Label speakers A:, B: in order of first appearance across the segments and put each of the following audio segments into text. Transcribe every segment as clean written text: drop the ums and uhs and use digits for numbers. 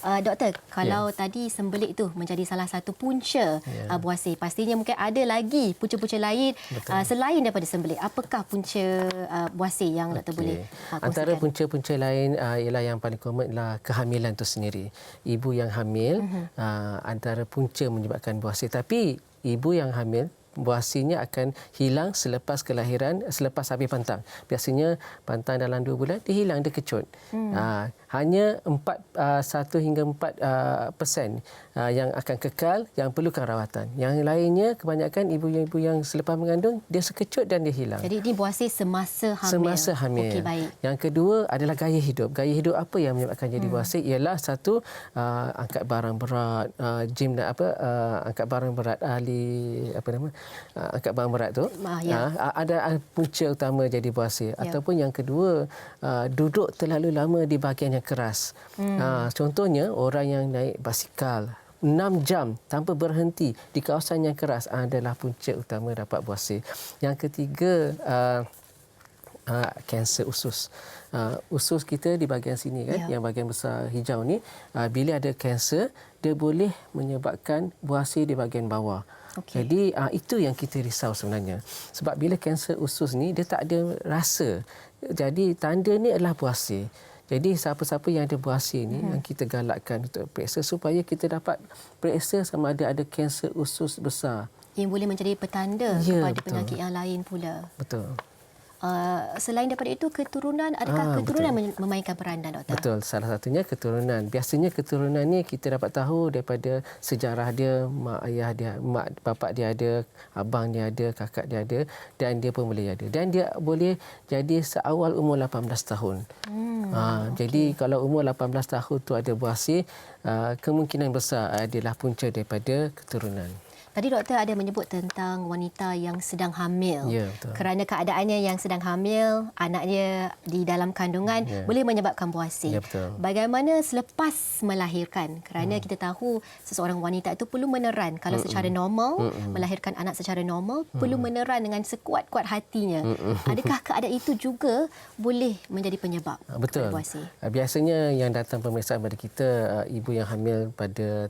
A: Doktor, kalau tadi sembelit itu menjadi salah satu punca buasir, pastinya mungkin ada lagi punca-punca lain selain daripada sembelit. Apakah punca buasir yang doktor boleh kongsikan?
B: Antara punca-punca lain ialah yang paling common adalah kehamilan itu sendiri. Ibu yang hamil antara punca menyebabkan buasir. Tapi ibu yang hamil, buasirnya akan hilang selepas kelahiran, selepas habis pantang. Biasanya pantang dalam 2 bulan, dia hilang, dia kecut. Hanya 1 hingga 4% yang akan kekal, yang perlukan rawatan. Yang lainnya, kebanyakan ibu-ibu yang selepas mengandung, dia sekecut dan dia hilang.
A: Jadi ini buasir semasa hamil.
B: Semasa hamil.
A: Okey, baik.
B: Yang kedua adalah gaya hidup. Gaya hidup apa yang menyebabkan jadi buasir? Ialah satu, angkat barang berat, gym dan angkat barang berat, angkat barang berat tu. Ada punca utama jadi buasir. Ataupun yang kedua, duduk terlalu lama di bahagian yang keras. Contohnya orang yang naik basikal 6 jam tanpa berhenti di kawasan yang keras adalah punca utama dapat buasir. Yang ketiga, kanser usus. Usus kita di bahagian sini kan, yang bahagian besar hijau ni, bila ada kanser, dia boleh menyebabkan buasir di bahagian bawah. Jadi itu yang kita risau sebenarnya. Sebab bila kanser usus ni dia tak ada rasa. Jadi tanda ni adalah buasir. Jadi siapa-siapa yang ada buasir ni yang kita galakkan untuk periksa supaya kita dapat periksa sama ada kanser usus besar.
A: Yang boleh menjadi petanda kepada
B: betul.
A: penyakit yang lain pula.
B: Betul.
A: Selain daripada itu, keturunan, adakah keturunan memainkan peranan, doktor?
B: Betul, salah satunya keturunan. Biasanya keturunan ni kita dapat tahu daripada sejarah dia, mak ayah dia, mak bapak dia ada, abang dia ada, kakak dia ada, dan dia pun boleh ada. Dan dia boleh jadi seawal umur 18 tahun. Jadi kalau umur 18 tahun tu ada buasir, kemungkinan besar adalah punca daripada keturunan.
A: Tadi doktor ada menyebut tentang wanita yang sedang hamil.
B: Ya, betul.
A: Kerana keadaannya yang sedang hamil, anaknya di dalam kandungan boleh menyebabkan buasir.
B: Ya, betul.
A: Bagaimana selepas melahirkan? Kerana kita tahu seseorang wanita itu perlu meneran. Kalau secara normal, melahirkan anak secara normal, perlu meneran dengan sekuat-kuat hatinya. Adakah keadaan itu juga boleh menjadi penyebab buasir?
B: Biasanya yang datang pemeriksaan pada kita, ibu yang hamil pada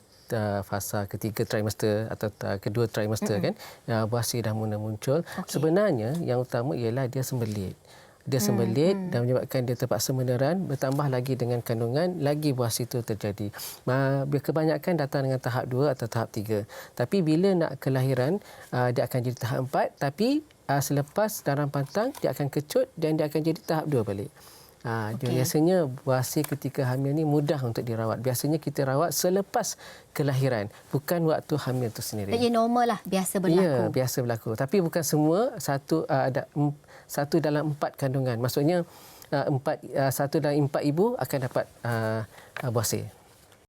B: fasa ketiga trimester atau kedua trimester kan, buasir dah mula muncul. Sebenarnya yang utama ialah dia sembelit. Dia sembelit dan menyebabkan dia terpaksa meneran, bertambah lagi dengan kandungan, lagi buasir itu terjadi. Kebanyakan datang dengan tahap 2 atau tahap 3. Tapi bila nak kelahiran, dia akan jadi tahap 4, tapi selepas darah pantang dia akan kecut dan dia akan jadi tahap 2 balik. Biasanya buasir ketika hamil ni mudah untuk dirawat. Biasanya kita rawat selepas kelahiran, bukan waktu hamil itu sendiri.
A: Ia normal lah, biasa berlaku.
B: Ya, biasa berlaku. Tapi bukan semua, ada 1 dalam 4 kandungan. Maksudnya 1 dalam 4 ibu akan dapat buasir.